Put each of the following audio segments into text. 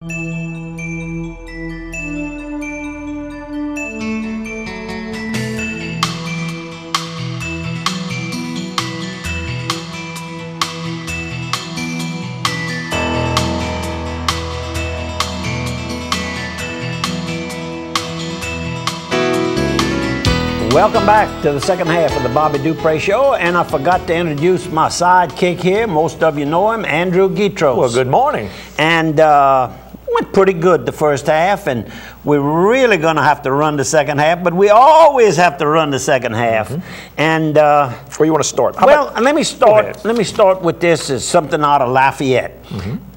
Welcome back to the second half of the Bobby Dupre Show, and I forgot to introduce my sidekick here. Most of you know him, Andrew Guitros. Well, good morning. And went pretty good the first half, and we're really going to have to run the second half, but we always have to run the second half. And where you want to start? Let me start. Let me start with this. Is something out of Lafayette,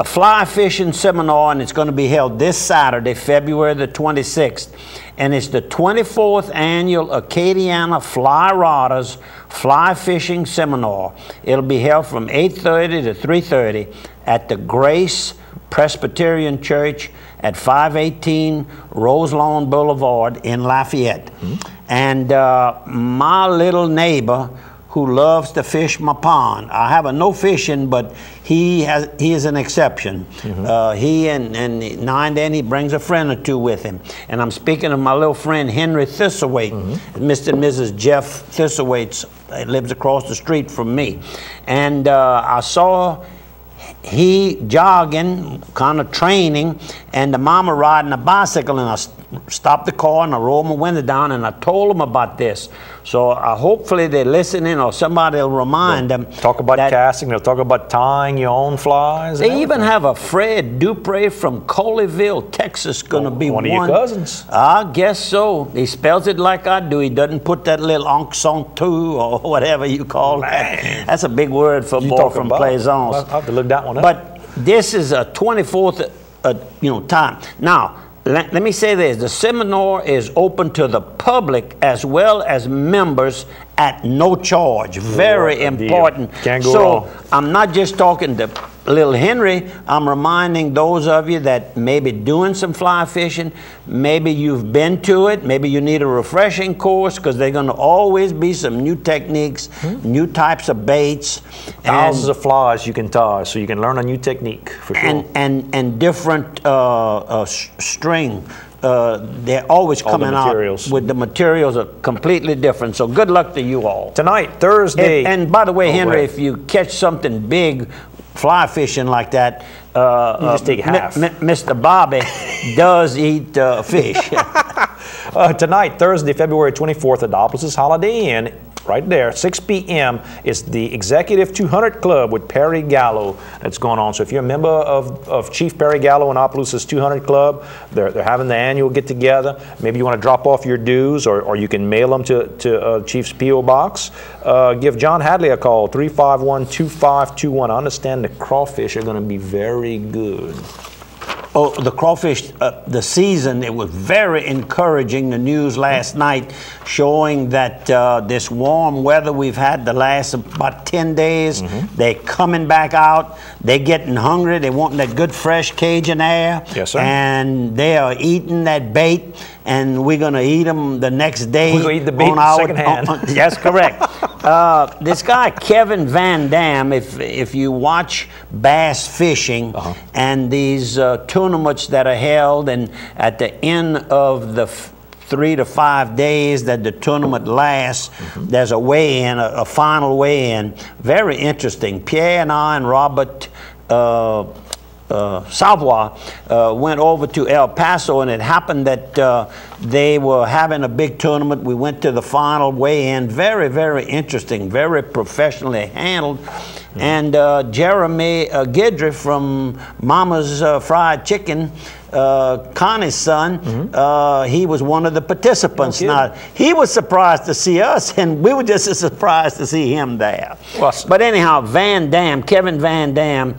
a fly fishing seminar, and it's going to be held this Saturday, February the 26th. And it's the 24th annual Acadiana Fly Rodders Fly Fishing Seminar. It'll be held from 8:30 to 3:30 at the Grace Presbyterian Church at 518 Roselawn Boulevard in Lafayette. And my little neighbor who loves to fish my pond. I have a no fishing, but he is an exception. He and now and then he brings a friend or two with him. And I'm speaking of my little friend Henry Thistlethwaite, Mr. and Mrs. Jeff Thistlethwaite lives across the street from me. And I saw he jogging, kind of training, and the mama riding a bicycle, and I stopped the car and I rolled my window down and I told them about this. So hopefully they're listening, or somebody will remind them. Talk about casting, they'll talk about tying your own flies. They even have a Fred Dupre from Colleyville, Texas, going to be one of your cousins. I guess so. He spells it like I do. He doesn't put that little accent or whatever you call that. That's a big word for boy from Plaisance. I'll have to look that one up. But this is a 24th time. Now, let me say this. The seminar is open to the public as well as members at no charge. Very important. Can't go wrong. I'm not just talking to little Henry. I'm reminding those of you that maybe doing some fly fishing, maybe you've been to it, maybe you need a refreshing course, because they're going to always be some new techniques, new types of baits. Thousands of flies you can tie, so you can learn a new technique for sure. And different string. They're always coming out with the materials are completely different. So good luck to you all. Tonight, Thursday. And by the way, Henry, if you catch something big fly fishing like that, just take half. Mr. Bobby does eat fish. Tonight, Thursday, February 24th, Adopoulos Holiday Inn. Right there, 6 p.m. is the Executive 200 Club with Perry Gallo that's going on. So if you're a member of Chief Perry Gallo and Opelousas 200 Club, they're having the annual get-together. Maybe you want to drop off your dues, or you can mail them to Chief's P.O. Box. Give John Hadley a call, 351-2521. I understand the crawfish are going to be very good. Oh, the crawfish, the season, it was very encouraging. The news last night showing that this warm weather we've had the last about 10 days, they're coming back out. They're getting hungry. They want that good, fresh Cajun air. Yes, sir. And they are eating that bait, and we're going to eat them the next day. We're going to eat the bait secondhand. That's correct. This guy, Kevin Van Dam, if you watch bass fishing and these tournaments that are held, and at the end of the 3 to 5 days that the tournament lasts, there's a weigh-in, a final weigh-in. Very interesting. Pierre and I and Robert Savoy went over to El Paso, and it happened that they were having a big tournament. We went to the final weigh-in. Very, very interesting, very professionally handled. And Jeremy Guidry from Mama's Fried Chicken, Connie's son, he was one of the participants. Now, he was surprised to see us, and we were just as surprised to see him there. But anyhow, Kevin Van Dam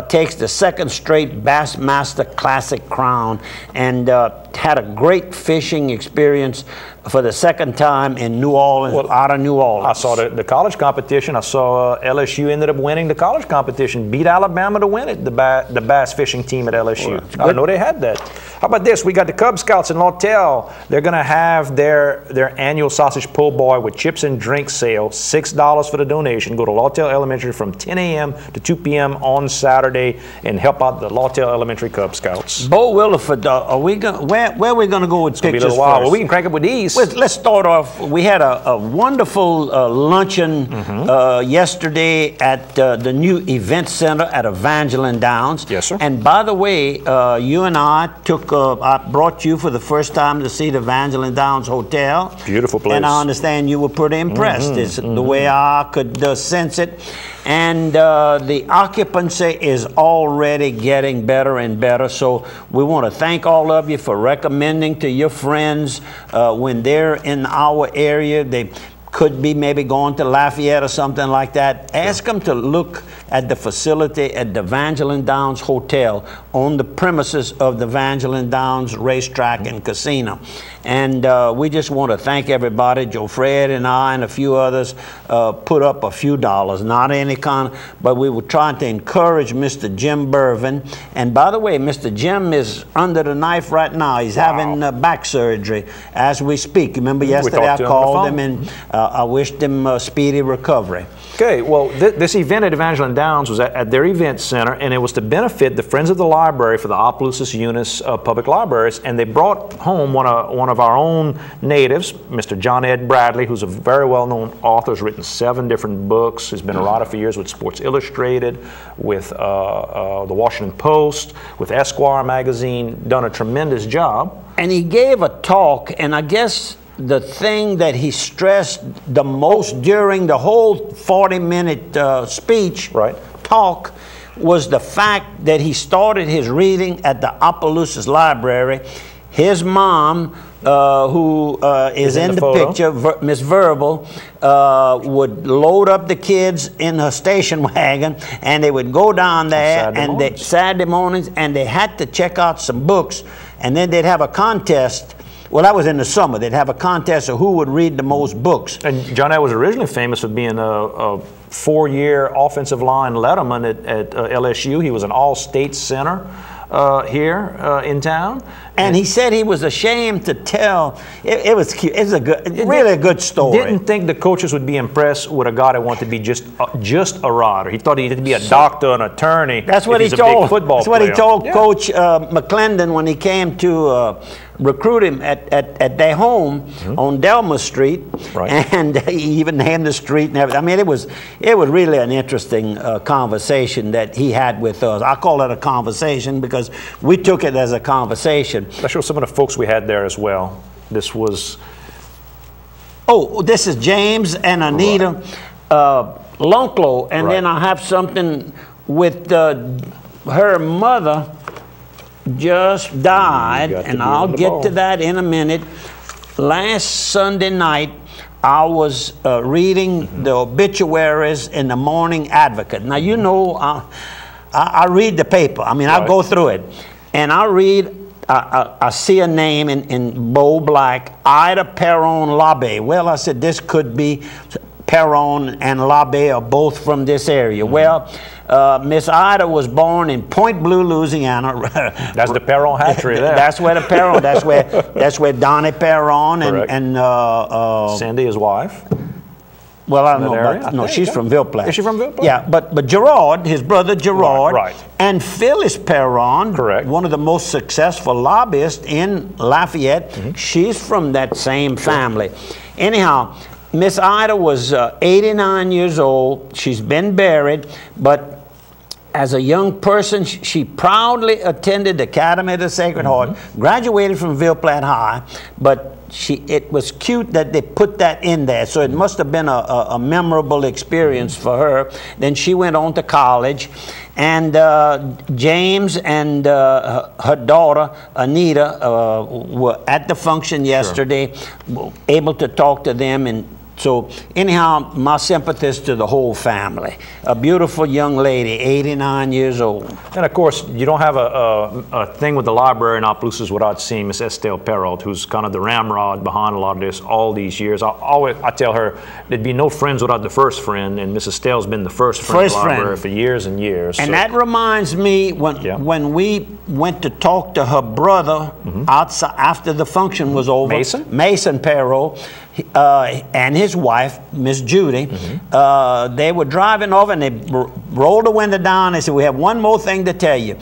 takes the second straight Bassmaster Classic crown, and had a great fishing experience. for the second time in New Orleans, out of New Orleans. I saw the college competition. I saw LSU ended up winning the college competition, beat Alabama to win it, the bass fishing team at LSU. I didn't know they had that. How about this? We got the Cub Scouts in Lawtell. They're going to have their annual sausage po' boy with chips and drinks sale, $6 for the donation. Go to Lawtell Elementary from 10 a.m. to 2 p.m. on Saturday and help out the Lawtell Elementary Cub Scouts. Bo Williford, are we going? Where are we going to go with pictures first? Well, we can crank up with these. Let's start off. We had a wonderful luncheon yesterday at the new event center at Evangeline Downs. Yes, sir. And by the way, you and I brought you for the first time to see the Evangeline Downs Hotel. Beautiful place. And I understand you were pretty impressed. It's the way I could sense it. And the occupancy is already getting better and better. So we want to thank all of you for recommending to your friends when they're in our area. They could be maybe going to Lafayette or something like that. Ask them to look at the facility at the Evangeline Downs Hotel on the premises of the Evangeline Downs Racetrack and Casino. And we just want to thank everybody. Joe Fred and I and a few others put up a few dollars, not any kind, but we were trying to encourage Mr. Jim Bervin. And by the way, Mr. Jim is under the knife right now. He's having back surgery as we speak. Remember yesterday I called him and I wished him a speedy recovery. Okay, well, this event at Evangeline Downs was at their event center, and it was to benefit the Friends of the Library for the Opelousas Eunice Public Libraries, and they brought home one of our own natives, Mr. John Ed Bradley, who's a very well-known author, has written 7 different books, has been a writer for years with Sports Illustrated, with the Washington Post, with Esquire magazine, done a tremendous job. And he gave a talk, and I guess the thing that he stressed the most during the whole 40-minute speech, talk, was the fact that he started his reading at the Opelousas Library. His mom, who is in the picture, Miss Verbal, would load up the kids in her station wagon, and they would go down there Saturday mornings, and they had to check out some books, and then they'd have a contest. Well, that was in the summer. They'd have a contest of who would read the most books. And John Ed was originally famous for being a 4-year offensive line letterman at LSU. He was an all-state center here in town. And he said he was ashamed to tell. It was cute. It's really a good story. Didn't think the coaches would be impressed with a guy that wanted to be just a rider. He thought he had to be a doctor, an attorney. That's what he told. That's what he told Coach McClendon when he came to recruit him at their home on Delma Street, and he even named the street and everything. I mean, it was really an interesting conversation that he had with us. I call it a conversation because we took it as a conversation. Let's show some of the folks we had there as well. This was... Oh, this is James and Anita Lonklo, and then I have something with her mother just died, and I'll get to that in a minute. Last Sunday night, I was reading the obituaries in the Morning Advocate. Now, you know, I read the paper. I mean, I go through it, and I read. I see a name in bold black, Ida Perron Labbe. Well, I said, this could be Perron and Labbe are both from this area. Well, Miss Ida was born in Point Blue, Louisiana. That's the Perron hatchery there. That's where the Perron, that's where Donnie Perron and Sandy, his wife. Well, I don't know, but no, she's from Ville Platte. Is she from Ville Platte? Yeah, but Gerard, his brother Gerard, and Phyllis Perron, one of the most successful lobbyists in Lafayette, she's from that same family. Anyhow, Miss Ida was 89 years old. She's been buried, but as a young person, she proudly attended the Academy of the Sacred Heart, graduated from Ville Platte High, but it was cute that they put that in there. So it must have been a memorable experience for her. Then she went on to college, and James and her daughter, Anita, were at the function yesterday, able to talk to them and So anyhow, my sympathies to the whole family. A beautiful young lady, 89 years old. And of course, you don't have a thing with the library in Opelousas without seeing Miss Estelle Perrault, who's kind of the ramrod behind a lot of this all these years. I tell her there'd be no friends without the first friend, and Miss Estelle's been the first friend of the library for years and years. And that reminds me when we went to talk to her brother outside after the function was over. Mason Perrault. And his wife, Miss Judy, they were driving over and they rolled the window down. They said, we have one more thing to tell you.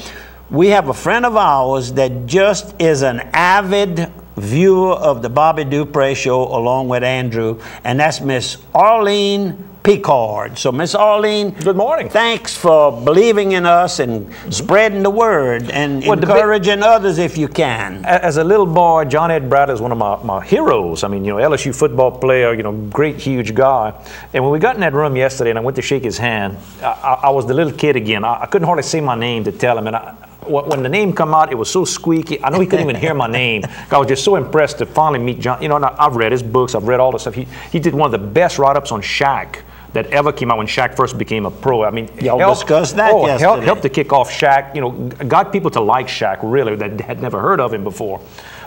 We have a friend of ours that just is an avid viewer of the Bobby Dupre show along with Andrew, and that's Miss Arlene Picard. So, Miss Arlene, good morning. Thanks for believing in us and spreading the word and encouraging others if you can. As a little boy, John Ed Bradley is one of my heroes. I mean, you know, LSU football player, you know, great, huge guy. And when we got in that room yesterday and I went to shake his hand, I was the little kid again. I couldn't hardly say my name to tell him. And when the name come out, it was so squeaky. I know he couldn't even hear my name. I was just so impressed to finally meet John. You know, and I've read his books. I've read all the stuff. He did one of the best write-ups on Shaq that ever came out when Shaq first became a pro. I mean, y'all discussed that yesterday. Helped to kick off Shaq. You know, got people to like Shaq really that had never heard of him before.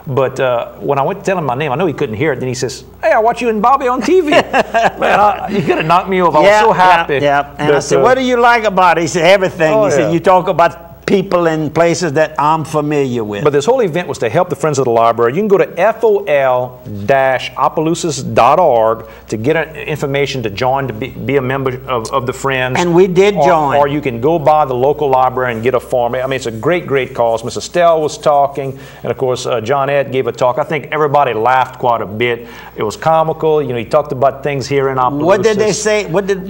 But when I went to tell him my name, I know he couldn't hear it. Then he says, "Hey, I watch you and Bobby on TV." Man, you could have knocked me over. I was so happy. Yeah. And I said, "What do you like about it?" He said, "Everything." He said, "You talk about people in places that I'm familiar with." But this whole event was to help the Friends of the Library. You can go to fol-opelousas.org to get information to join, to be a member of the Friends. And we did join. Or you can go by the local library and get a form. I mean, it's a great, great cause. Miss Estelle was talking, and of course, John Ed gave a talk. I think everybody laughed quite a bit. It was comical. You know, he talked about things here in Opelousas. What did they say? What did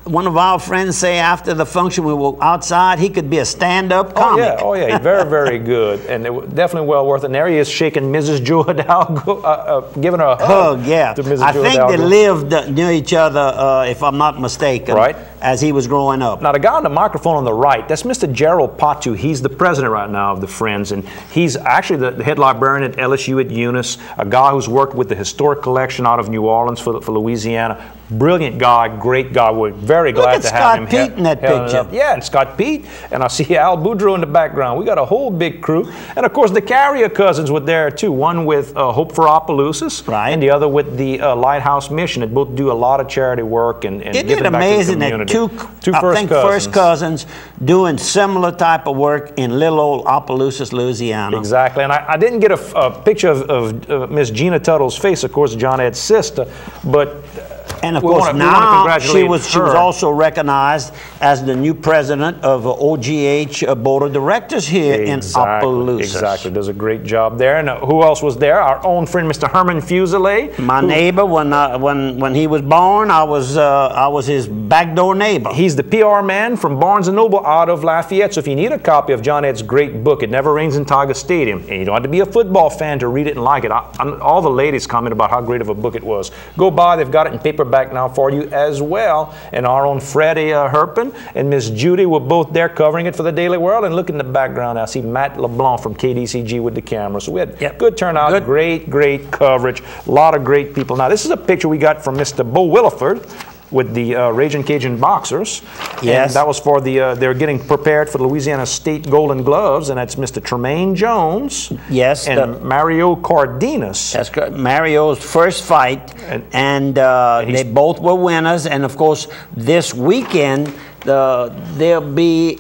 one of our friends say after the function? We were outside. He could be a stand-up comic. Oh yeah, very, very good, and it was definitely well worth it. And there he is shaking Mrs. Joe Hidalgo, giving her a hug. Yeah, to Mrs. I Joe think Hidalgo. they lived near each other, if I'm not mistaken. Right. As he was growing up. Now, the guy on the microphone on the right, that's Mr. Gerald Patu. He's the president right now of the Friends, and he's actually the head librarian at LSU at Eunice, a guy who's worked with the historic collection out of New Orleans for Louisiana. Brilliant guy, great guy. We're very glad to have him. Look at Scott Pete in that picture. Yeah, and Scott Pete, and I see Al Boudreaux in the background. We got a whole big crew. And of course, the Carrier cousins were there too. One with Hope for Opelousas, and the other with the Lighthouse Mission. They both do a lot of charity work and giving back to the community. First cousins doing similar type of work in little old Opelousas, Louisiana. Exactly, and I didn't get a picture of Miss Gina Tuttle's face, of course, John Ed's sister, but and of course now she was also recognized as the new president of OGH Board of Directors here in Opelousas. Exactly, does a great job there. And who else was there? Our own friend, Mr. Herman Fuselier. My neighbor, when he was born, I was his backdoor neighbor. He's the PR man from Barnes & Noble out of Lafayette. So if you need a copy of John Ed's great book, It Never Rains in Tiger Stadium, and you don't have to be a football fan to read it and like it. All the ladies comment about how great of a book it was. Go by, they've got it in paperback now for you as well. And our own Freddie Herpin and Miss Judy were both there covering it for the Daily World. And look in the background, I see Matt LeBlanc from KDCG with the camera. So we had good turnout, great coverage, a lot of great people. Now this is a picture we got from Mr. Bo Williford with the Raging Cajun Boxers. Yes. And that was for they're getting prepared for the Louisiana State Golden Gloves, and that's Mr. Tremaine Jones. Yes. And Mario Cardenas. That's correct. Mario's first fight, and they both were winners. And of course, this weekend, they'll be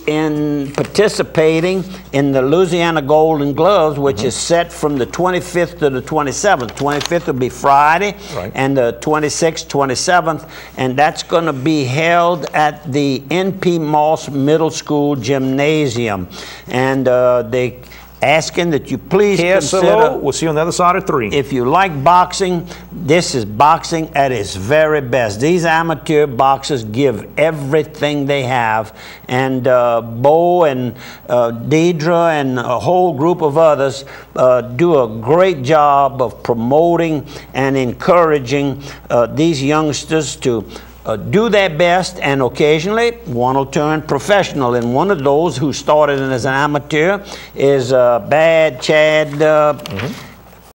participating in the Louisiana Golden Gloves, which is set from the 25th to the 27th. 25th will be Friday, and the 26th, 27th, and that's going to be held at the N.P. Moss Middle School Gymnasium. And they asking that you please consider. We'll see you on the other side of 3. If you like boxing, this is boxing at its very best. These amateur boxers give everything they have, and Bo and Deidre and a whole group of others do a great job of promoting and encouraging these youngsters to do their best, and occasionally one will turn professional. And one of those who started as an amateur is Bad Chad